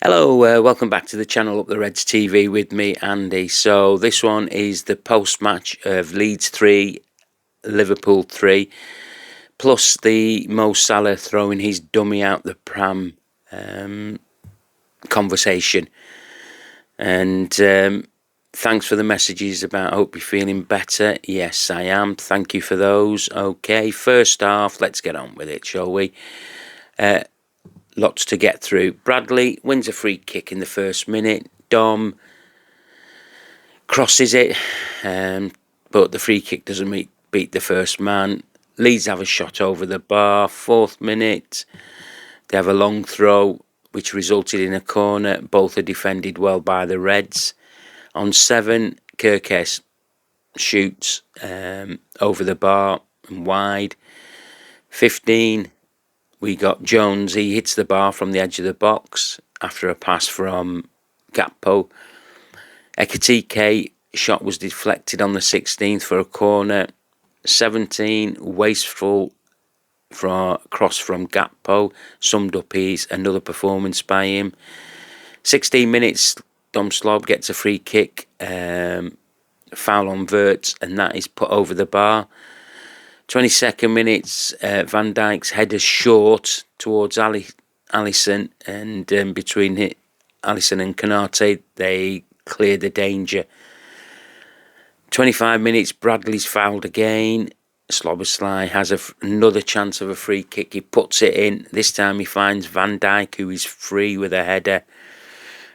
Hello, welcome back to the channel Up the Reds TV with me, Andy. So this one is the post-match of Leeds 3, Liverpool 3, plus the Mo Salah throwing his dummy out the pram conversation. And thanks for the messages about hope you're feeling better. Yes, I am. Thank you for those. Okay, first half, let's get on with it, shall we? Lots to get through. Bradley wins a free kick in the first minute. Dom crosses it, but the free kick doesn't beat the first man. Leeds have a shot over the bar. 4th minute, they have a long throw, which resulted in a corner. Both are defended well by the Reds. On 7, Kirkes shoots over the bar and wide. 15, we got Jones. He hits the bar from the edge of the box after a pass from Gakpo. Ekitike shot was deflected on the 16th for a corner. 17, wasteful cross from Gakpo, summed up his another performance by him. 16 minutes, Dom Slob gets a free kick, foul on Wirtz, and that is put over the bar. 22nd minutes, Van Dijk's header short towards Alisson, and between Alisson and Konate, they clear the danger. 25 minutes, Bradley's fouled again. Slobosly has another chance of a free kick. He puts it in. This time he finds Van Dijk, who is free with a header,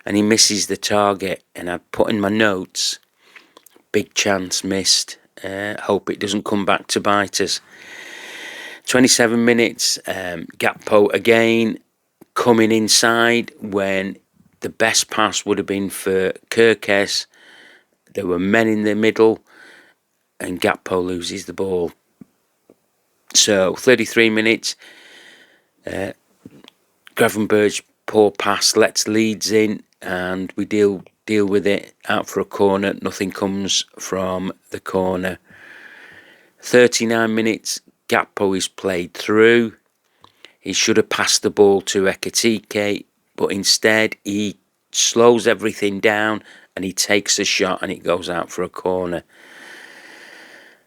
and he misses the target. And I put in my notes, big chance missed. Hope it doesn't come back to bite us. 27 minutes, Gakpo again coming inside when the best pass would have been for Kirkes. There were men in the middle and Gakpo loses the ball. So 33 minutes, Gravenberg's poor pass lets Leeds in and we deal with it, out for a corner. Nothing comes from the corner. 39 minutes, Gakpo is played through. He should have passed the ball to Ekitike, but instead he slows everything down and he takes a shot and it goes out for a corner.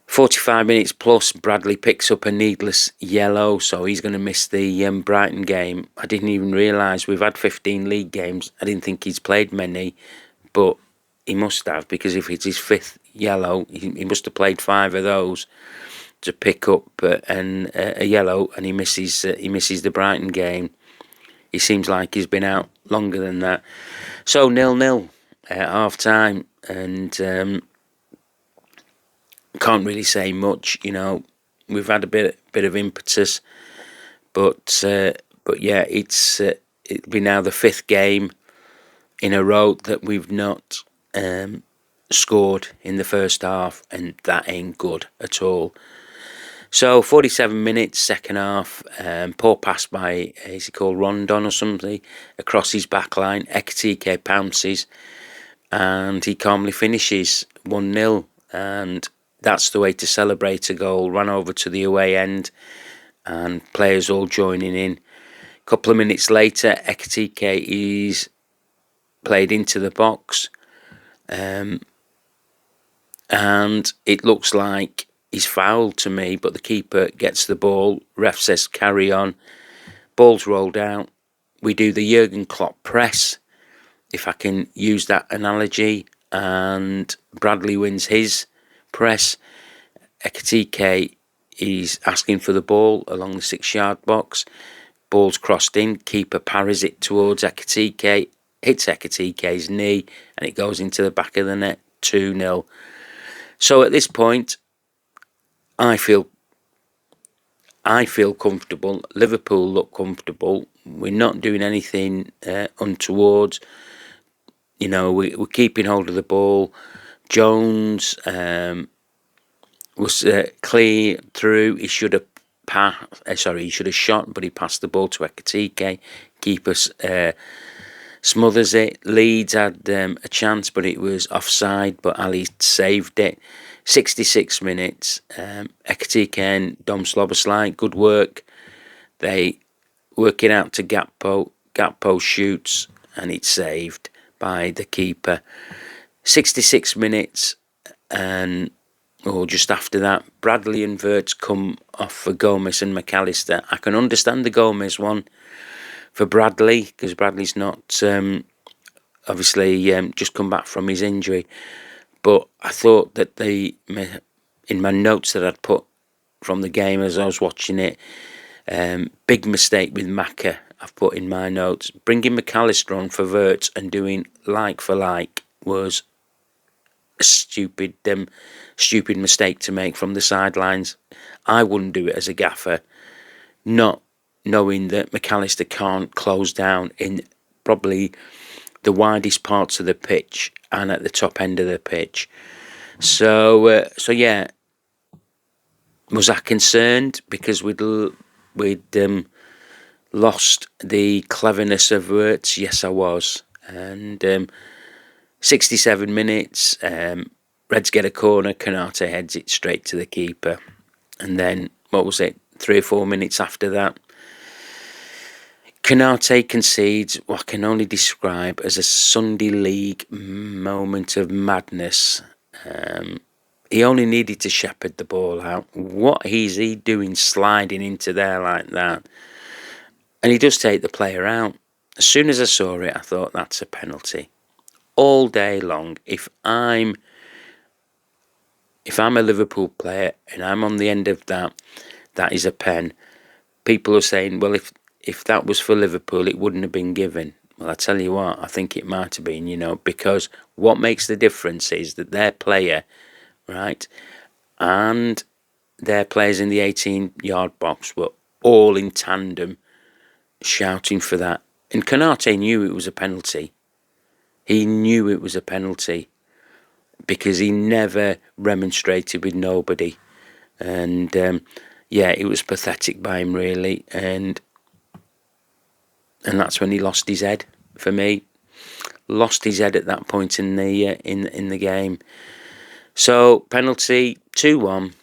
45 minutes plus, Bradley picks up a needless yellow, so he's going to miss the Brighton game. I didn't even realise we've had 15 league games. I didn't think he's played many, but he must have, because if it's his 5th yellow, he must have played 5 of those to pick up a yellow, and he misses the Brighton game. He seems like he's been out longer than that. So 0-0 at half time, and can't really say much. You know, we've had a bit of impetus, but yeah, it'll be now the 5th game in a row that we've not scored in the first half, and that ain't good at all. So 47 minutes, second half, poor pass by, is he called Rondon or something, across his back line. Ekitike pounces and he calmly finishes 1-0, and that's the way to celebrate a goal. Ran over to the away end and players all joining in. A couple of minutes later, Ekitike is played into the box, and it looks like he's fouled to me, but the keeper gets the ball. Ref says carry on. Ball's rolled out. We do the Jurgen Klopp press, if I can use that analogy, and Bradley wins his press. Ekitike is asking for the ball along the 6-yard box. Ball's crossed in. Keeper parries it towards Ekitike, hits Ekitike's knee, and it goes into the back of the net. 2-0. So at this point, I feel comfortable. Liverpool look comfortable. We're not doing anything untoward. You know, we're keeping hold of the ball. Jones was clear through. He should have he should have shot, but he passed the ball to Ekitike. Keeper smothers it. Leeds had a chance, but it was offside, but Ali saved it. 66 minutes, Ekitike and Dom Slobosly, good work. They work it out to Gakpo. Gakpo shoots, and it's saved by the keeper. 66 minutes, and just after that, Bradley and Wirtz come off for Gomez and McAllister. I can understand the Gomez one for Bradley, because Bradley's not obviously just come back from his injury. But I thought that in my notes that I'd put from the game as I was watching it, big mistake with Maka, I've put in my notes. Bringing McAllister on for Wirtz and doing like for like was a stupid mistake to make from the sidelines. I wouldn't do it as a gaffer, not knowing that McAllister can't close down in probably the widest parts of the pitch and at the top end of the pitch. So yeah, was I concerned because we'd lost the cleverness of Wirtz? Yes, I was. And 67 minutes, Reds get a corner, Konate heads it straight to the keeper. And then, 3 or 4 minutes after that, Konate concedes what I can only describe as a Sunday League moment of madness. He only needed to shepherd the ball out. What is he doing sliding into there like that? And he does take the player out. As soon as I saw it, I thought, that's a penalty. All day long, if I'm a Liverpool player and I'm on the end of that is a pen. People are saying, well, if that was for Liverpool, it wouldn't have been given. Well, I tell you what, I think it might have been, because what makes the difference is that their player, right, and their players in the 18-yard box were all in tandem shouting for that. And Konate knew it was a penalty. He knew it was a penalty because he never remonstrated with nobody. And it was pathetic by him, really. And that's when he lost his head. For me, lost his head at that point in the game. So penalty 2-1.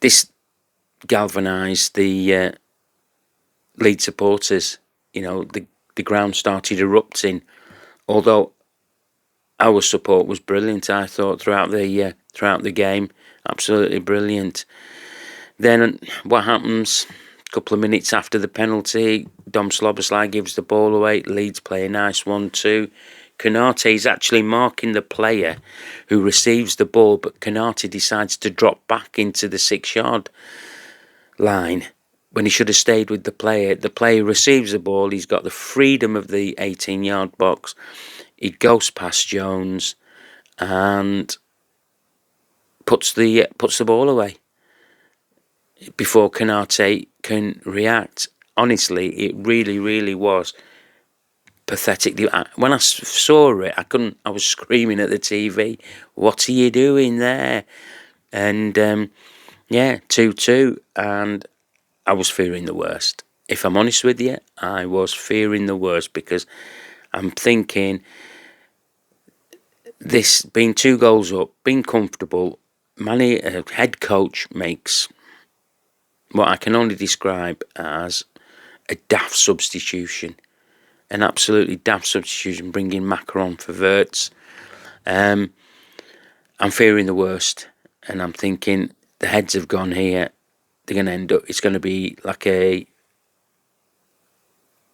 This galvanised the Leeds supporters. The ground started erupting. Although our support was brilliant, I thought throughout the game, absolutely brilliant. Then what happens? A couple of minutes after the penalty, Dom Slobosly gives the ball away. Leeds play a nice 1-2. Konate is actually marking the player who receives the ball, but Konate decides to drop back into the 6-yard line when he should have stayed with the player. The player receives the ball. He's got the freedom of the 18-yard box. He goes past Jones and puts the ball away before Konate can react. Honestly, it really, really was pathetic. When I saw it, I was screaming at the TV, what are you doing there? And 2-2, and I was fearing the worst. If I'm honest with you, I was fearing the worst because I'm thinking this being 2 goals up, being comfortable, head coach makes what I can only describe as a daft substitution. An absolutely daft substitution, bringing Maka on for Wirtz. I'm fearing the worst, and I'm thinking the heads have gone here. They're going to end up, it's going to be like a,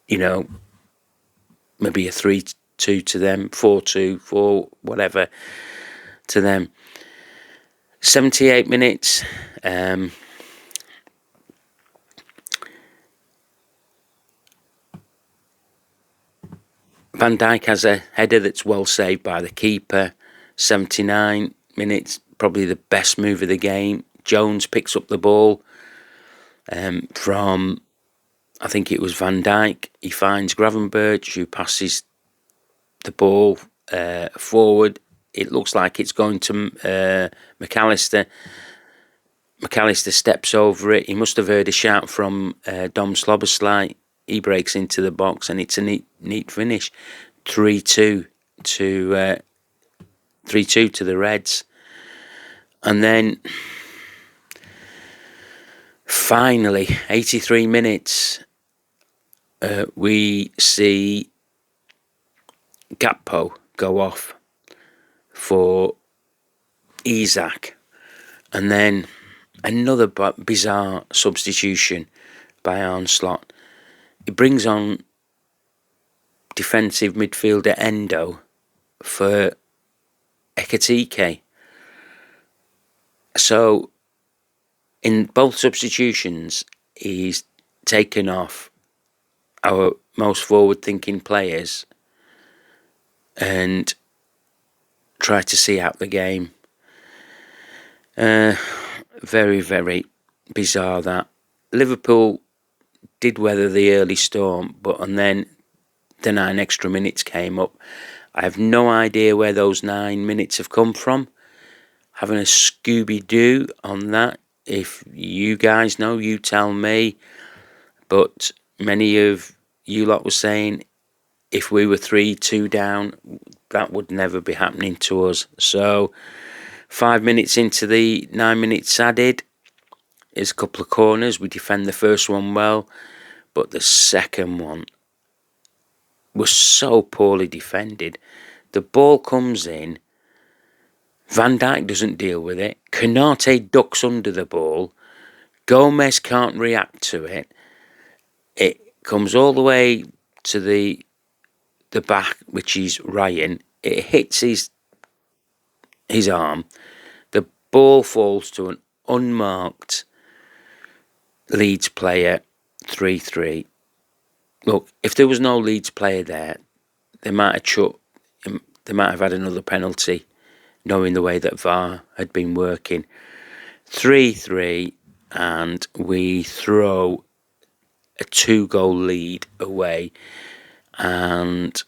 maybe a 3-2 to them, 4-2, 4, whatever to them. 78 minutes. Van Dijk has a header that's well saved by the keeper. 79 minutes, probably the best move of the game. Jones picks up the ball from, I think it was Van Dijk. He finds Gravenberch, who passes the ball forward. It looks like it's going to McAllister. McAllister steps over it. He must have heard a shout from Dom Slobosly. He breaks into the box, and it's a neat finish. 3-2 to 3-2 to the Reds. And then finally, 83 minutes, we see Gakpo go off for Isak, and then another bizarre substitution by Arne Slot. He brings on defensive midfielder Endo for Ekitike. So in both substitutions, he's taken off our most forward-thinking players and tried to see out the game. Very, very bizarre that. Liverpool did weather the early storm, and then the 9 extra minutes came up. I have no idea where those 9 minutes have come from. Having a Scooby-Doo on that. If you guys know, you tell me. But many of you lot were saying if we were 3-2 down, that would never be happening to us. So 5 minutes into the 9 minutes added, is a couple of corners. We defend the first one well, but the second one was so poorly defended. The ball comes in, Van Dijk doesn't deal with it, Konate ducks under the ball, Gomez can't react to it, it comes all the way to the back, which is Ryan, it hits his arm, the ball falls to an unmarked Leeds player, 3-3. Look, if there was no Leeds player there, they might have had another penalty, knowing the way that VAR had been working. 3-3, and we throw a 2-goal lead away and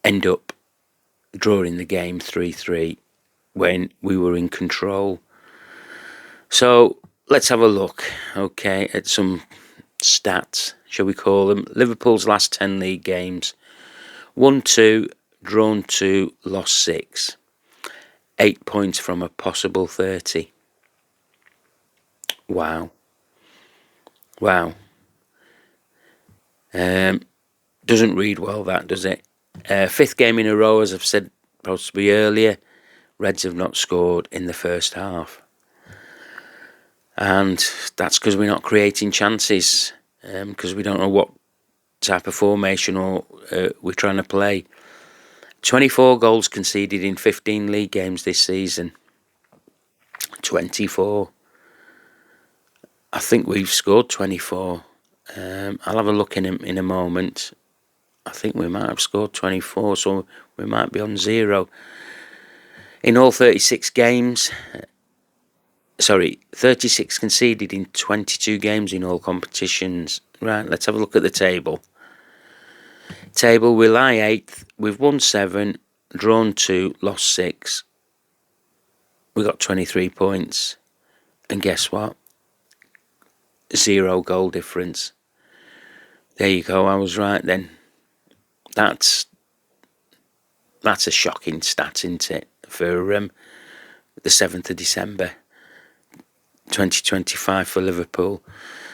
end up drawing the game 3-3 when we were in control. So let's have a look, okay, at some stats, shall we call them. Liverpool's last 10 league games: won 2, drawn 2, lost 6. 8 points from a possible 30. Wow. Doesn't read well, that, does it? 5th game in a row, as I've said possibly earlier. Reds have not scored in the first half. And that's because we're not creating chances, because we don't know what type of formation or we're trying to play. 24 goals conceded in 15 league games this season. 24. I think we've scored 24. I'll have a look in a moment. I think we might have scored 24, so we might be on 0. In all 36 games, 36 conceded in 22 games in all competitions. Right, let's have a look at the table. We lie 8th. We've won 7, drawn 2, lost 6. We got 23 points. And guess what? 0 goal difference. There you go, I was right then. That's a shocking stat, isn't it? For the 7th of December 2025 for Liverpool.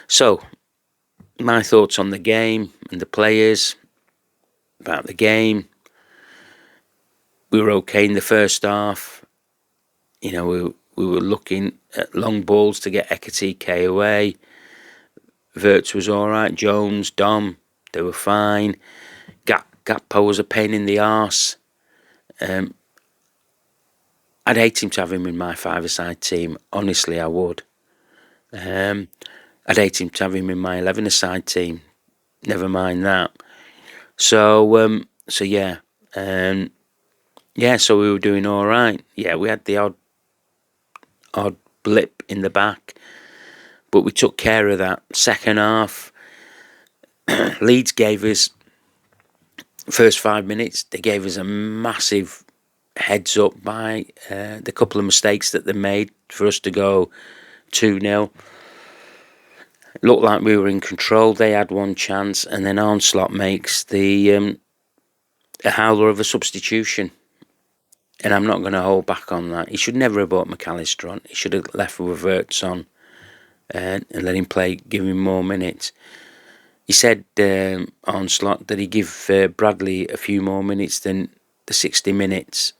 So, my thoughts on the game and the players. About the game, we were okay in the first half. You know, we were looking at long balls to get Ekitike away. Wirtz was all right. Jones, Dom, they were fine. Gakpo was a pain in the arse. I'd hate him to have him in my 5-a-side team. Honestly, I would. I'd hate him to have him in my 11-a-side team. Never mind that. So yeah. So we were doing all right. Yeah, we had the odd blip in the back, but we took care of that. Second half, Leeds gave us, first 5 minutes, they gave us a massive heads up by the couple of mistakes that they made for us to go 2-0. It looked like we were in control. They had one chance, and then Arne Slot makes a howler of a substitution. And I'm not going to hold back on that. He should never have brought McAllister on. He should have left with Wirtz on and let him play, give him more minutes. He said, Arne Slot, that he give Bradley a few more minutes than the 60 minutes.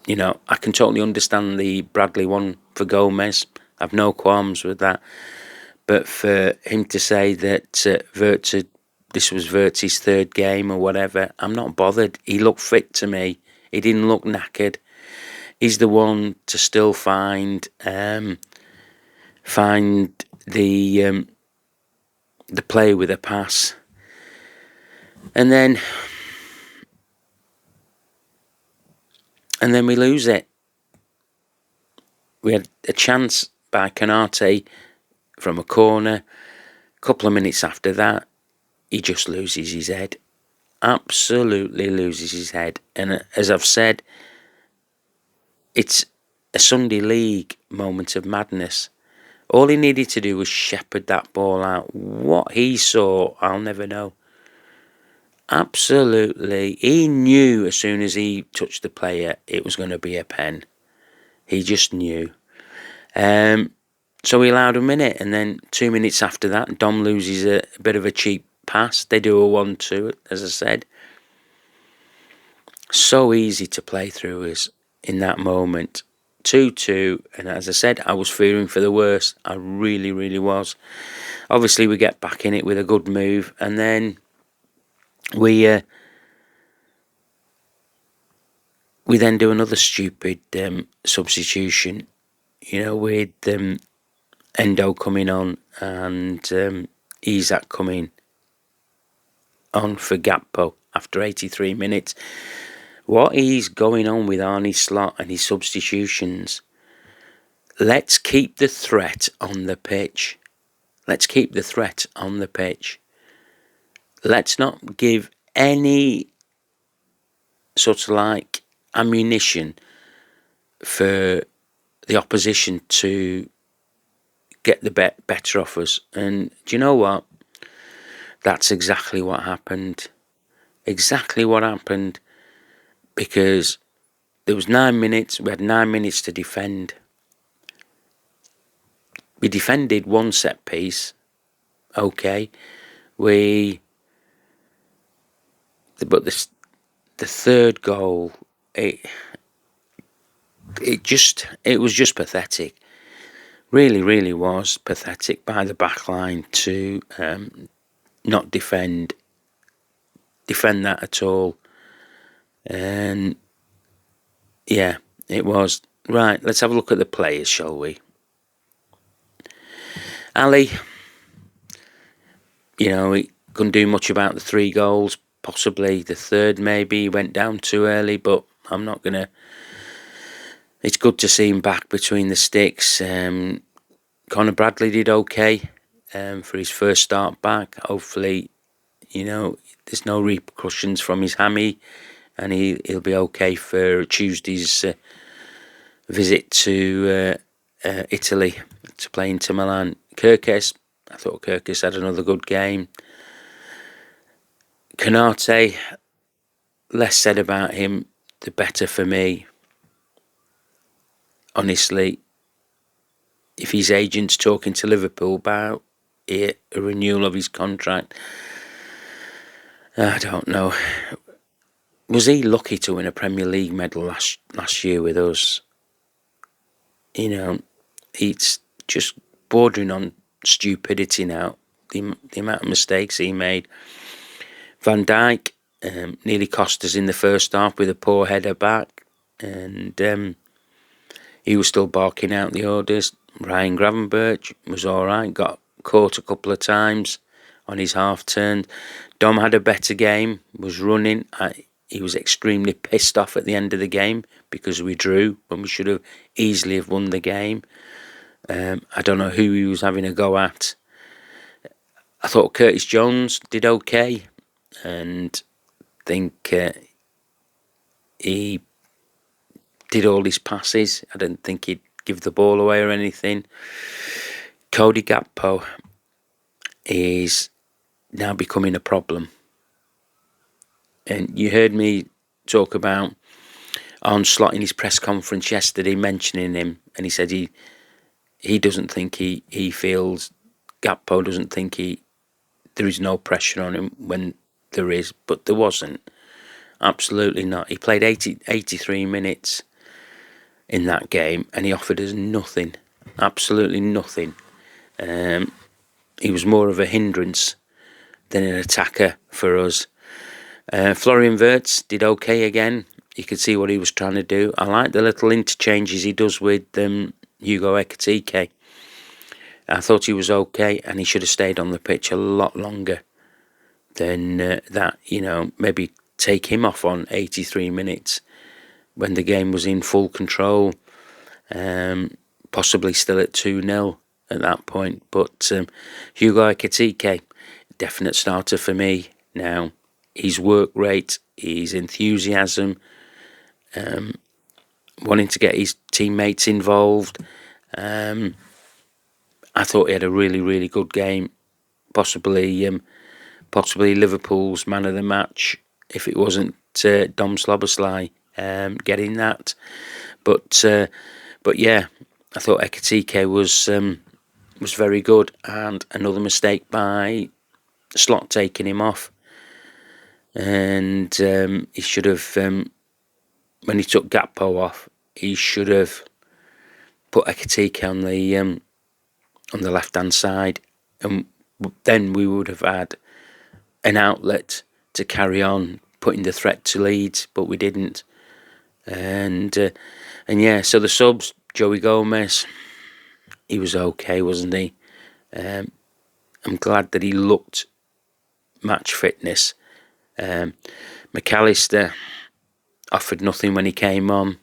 You know, I can totally understand the Bradley one for Gomez. I've no qualms with that. But for him to say that this was Wirtz's third game or whatever, I'm not bothered. He looked fit to me. He didn't look knackered. He's the one to still find the play with a pass. And then we lose it. We had a chance by Konate from a corner. A couple of minutes after that, he just loses his head. Absolutely loses his head. And as I've said, it's a Sunday League moment of madness. All he needed to do was shepherd that ball out. What he saw, I'll never know. Absolutely. He knew as soon as he touched the player, it was going to be a pen. He just knew. So he allowed a minute, and then 2 minutes after that, Dom loses a bit of a cheap pass. They do a 1-2, as I said. So easy to play through us in that moment. 2-2, and as I said, I was fearing for the worst. I really, really was. Obviously, we get back in it with a good move, and then we then do another stupid substitution, you know, with Endo coming on and Isak coming on for Gakpo after 83 minutes. What is going on with Arne Slot and his substitutions? Let's keep the threat on the pitch. Let's keep the threat on the pitch. Let's not give any sort of like ammunition for the opposition to get the better off us. And do you know what? That's exactly what happened. Exactly what happened. Because there was 9 minutes. We had 9 minutes to defend. We defended one set piece. Okay. But the third goal, it was just pathetic. Really, really was pathetic by the back line to not defend that at all. And yeah, it was. Right, let's have a look at the players, shall we? Ali, you know, he couldn't do much about the 3 goals. Possibly the third, maybe he went down too early, but I'm not going to... It's good to see him back between the sticks. Conor Bradley did okay for his first start back. Hopefully, you know, there's no repercussions from his hammy, and he'll be okay for Tuesday's visit to Italy to play Inter Milan. Kirkes, I thought Kirkes had another good game. Konate, less said about him, the better for me. Honestly, if his agent's talking to Liverpool about a renewal of his contract, I don't know. Was he lucky to win a Premier League medal last year with us? You know, it's just bordering on stupidity now, the amount of mistakes he made. Van Dijk nearly cost us in the first half with a poor header back, and he was still barking out the orders. Ryan Gravenberch was alright, got caught a couple of times on his half turn. Dom had a better game, was running. He was extremely pissed off at the end of the game because we drew when we should have easily have won the game. I don't know who he was having a go at. I thought Curtis Jones did okay, and think he did all his passes. I didn't think he'd give the ball away or anything. Cody Gakpo is now becoming a problem. And you heard me talk about Arne Slot in his press conference yesterday mentioning him, and he said he doesn't think he feels, Gakpo doesn't think there is no pressure on him when there is, but there wasn't. Absolutely not. He played 83 minutes in that game, and he offered us nothing. Absolutely nothing. He was more of a hindrance than an attacker for us. Florian Wirtz did okay again. You could see what he was trying to do. I like the little interchanges he does with Hugo Ekitike. I thought he was okay, and he should have stayed on the pitch a lot longer than that. You know, maybe take him off on 83 minutes when the game was in full control, possibly still at 2-0 at that point. But Hugo Ekitike, definite starter for me now. His work rate, his enthusiasm, wanting to get his teammates involved. I thought he had a really, really good game. Possibly Liverpool's man of the match if it wasn't Dom Slobosly getting that. But yeah, I thought Ekitike was very good, and another mistake by Slot taking him off. And he should have, when he took Gakpo off, he should have put Ekitike on the left-hand side, and then we would have had an outlet to carry on putting the threat to Leeds, but we didn't. And yeah, so the subs, Joey Gomez, he was okay, wasn't he? I'm glad that he looked match fitness. McAllister offered nothing when he came on.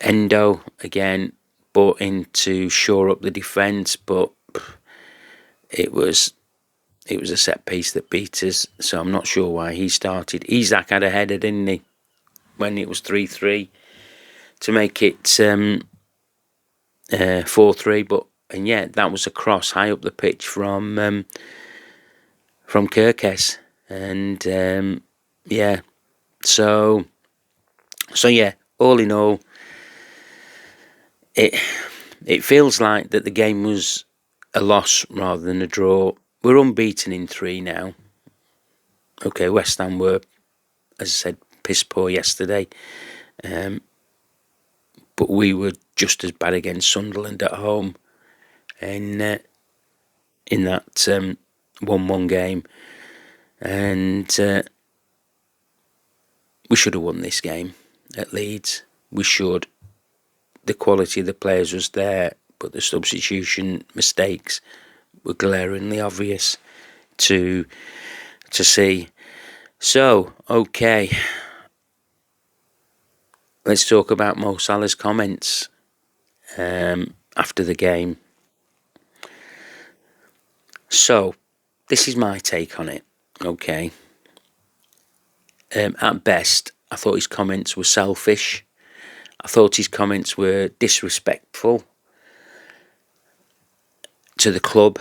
Endo again bought in to shore up the defence, but it was a set piece that beat us, so I'm not sure why he started. Isak had a header, didn't he, when it was 3-3 to make it 4-3, but and yeah, that was a cross high up the pitch from Kirkes, and yeah, so yeah, all in all, it feels like that the game was a loss rather than a draw. We're unbeaten in 3 now. Okay, West Ham were, as I said, piss poor yesterday, but we were just as bad against Sunderland at home in that 1-1 game, and we should have won this game at Leeds. We should. The quality of the players was there, but the substitution mistakes were glaringly obvious to see. So, okay, let's talk about Mo Salah's comments after the game. So, this is my take on it, okay? At best, I thought his comments were selfish. I thought his comments were disrespectful to the club.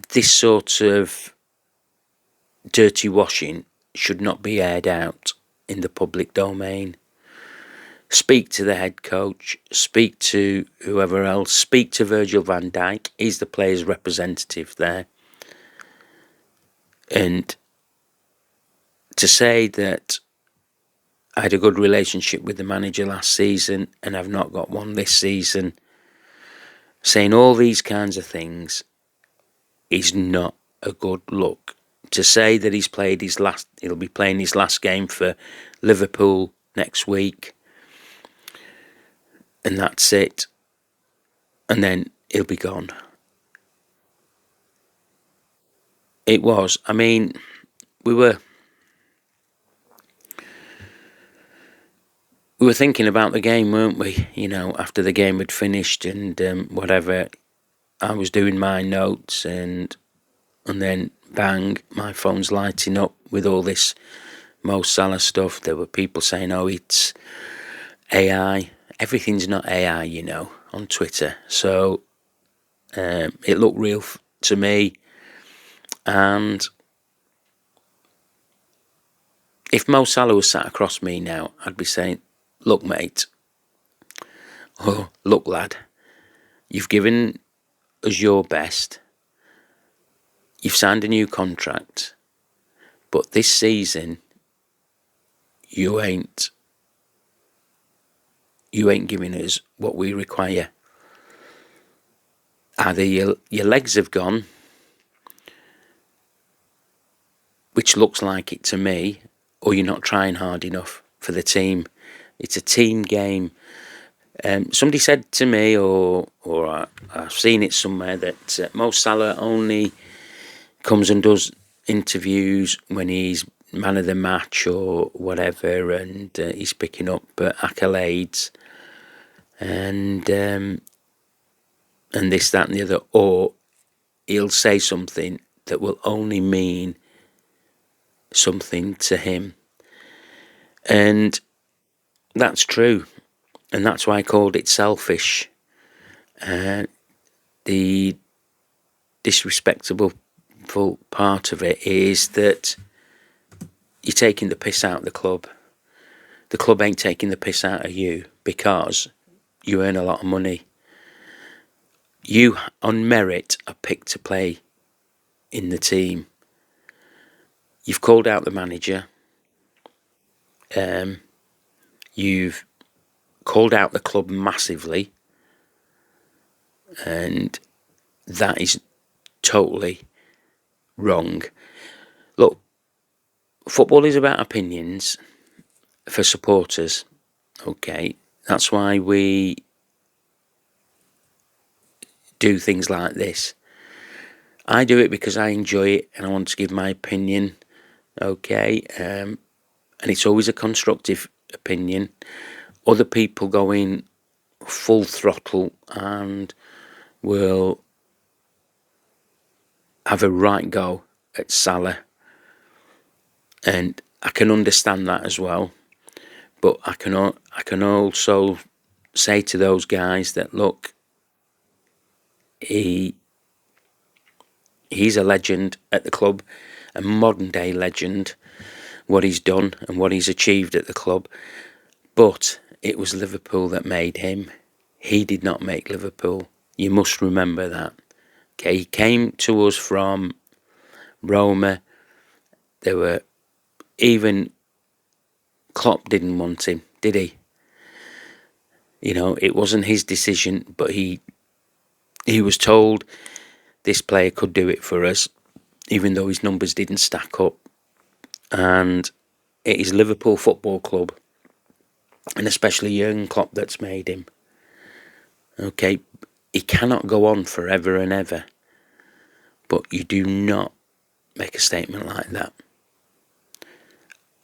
This sort of dirty washing should not be aired out in the public domain. Speak to the head coach, speak to whoever else, speak to Virgil van Dijk. He's the player's representative there. And to say that I had a good relationship with the manager last season and I've not got one this season, saying all these kinds of things is not a good look. To say that he'll be playing his last game for Liverpool next week, and that's it, and then he'll be gone. It was, I mean, we were thinking about the game, weren't we? You know, after the game had finished and whatever, I was doing my notes, and then bang, my phone's lighting up with all this Mo Salah stuff. There were people saying, oh, it's AI. Everything's not AI, you know, on Twitter. So it looked real to me. And if Mo Salah was sat across me now, I'd be saying, look, mate, oh, look, lad, you've given us your best. you've signed a new contract, but this season you ain't giving us what we require. Either your legs have gone, which looks like it to me, or you're not trying hard enough for the team. It's a team game. Somebody said to me, or I've seen it somewhere, that Mo Salah only comes and does interviews when he's man of the match or whatever, and he's picking up accolades and this, that, and the other, or he'll say something that will only mean something to him, and that's true, and that's why I called it selfish. The disrespectful part of it is that you're taking the piss out of the club. The club ain't taking the piss out of you because you earn a lot of money. You, on merit, are picked to play in the team. You've called out the manager. You've called out the club massively, and that is totally wrong. Look, football is about opinions for supporters. Okay, that's why we do things like this. I do it because I enjoy it and I want to give my opinion. Okay, and it's always a constructive opinion. Other people go in full throttle and will have a right go at Salah, and I can understand that as well. But I can also say to those guys that, look, he's a legend at the club, a modern day legend, what he's done and what he's achieved at the club. But it was Liverpool that made him. He did not make Liverpool. You must remember that. Okay, he came to us from Roma. There were even Klopp didn't want him, did he? You know, it wasn't his decision, but he was told this player could do it for us, even though his numbers didn't stack up. And it is Liverpool Football Club, and especially Jurgen Klopp, that's made him. Okay, he cannot go on forever and ever, but you do not make a statement like that.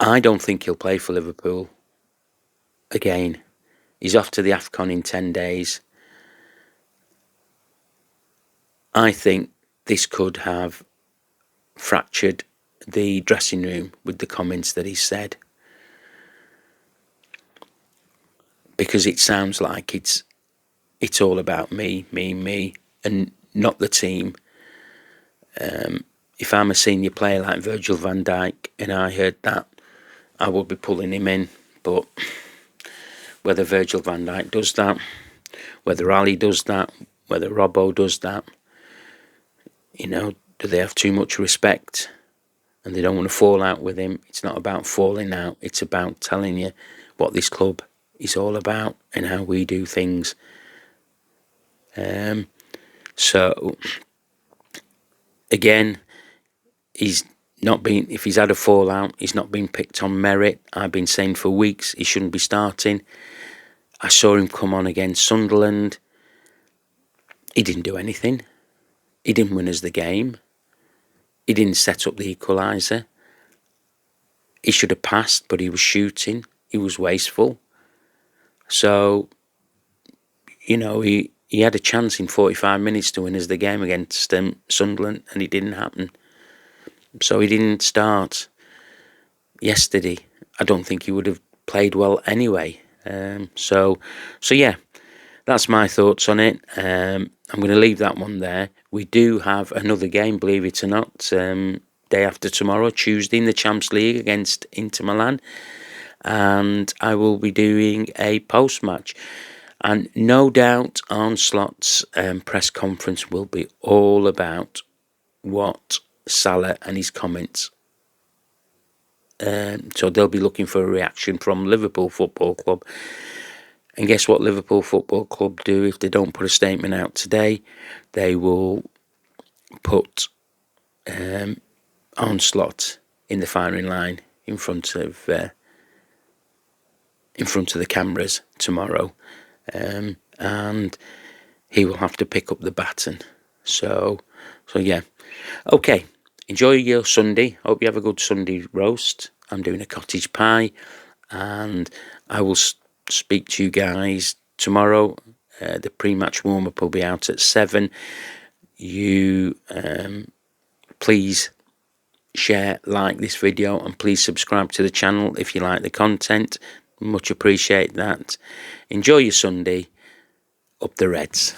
I don't think he'll play for Liverpool again. He's off to the AFCON in 10 days. I think this could have fractured the dressing room with the comments that he said, because it sounds like it's all about me, and not the team. If I'm a senior player like Virgil van Dijk and I heard that, I would be pulling him in. But whether Virgil van Dijk does that, whether Ali does that, whether Robbo does that, you know, do they have too much respect and they don't want to fall out with him? It's not about falling out. It's about telling you what this club is all about and how we do things. So, again, he's not been, if he's had a fallout, he's not been picked on merit. I've been saying for weeks he shouldn't be starting. I saw him come on against Sunderland. He didn't do anything. He didn't win us the game. He didn't set up the equaliser. He should have passed, but he was shooting. He was wasteful. So, you know, he had a chance in 45 minutes to win us the game against Sunderland, and it didn't happen. So he didn't start yesterday. I don't think he would have played well anyway. So yeah, that's my thoughts on it. I'm going to leave that one there. We do have another game, believe it or not, day after tomorrow, Tuesday, in the Champions League against Inter Milan. And I will be doing a post-match. And no doubt Arne Slot's press conference will be all about what Salah and his comments. So they'll be looking for a reaction from Liverpool Football Club. And guess what Liverpool Football Club do if they don't put a statement out today? They will put Arne Slot in the firing line in front of the cameras tomorrow, and he will have to pick up the baton. So yeah, okay. Enjoy your Sunday. Hope you have a good Sunday roast. I'm doing a cottage pie, and I will speak to you guys tomorrow. The pre-match warm-up will be out at 7. You please share, like this video, and please subscribe to the channel if you like the content. Much appreciate that. Enjoy your Sunday. Up the Reds.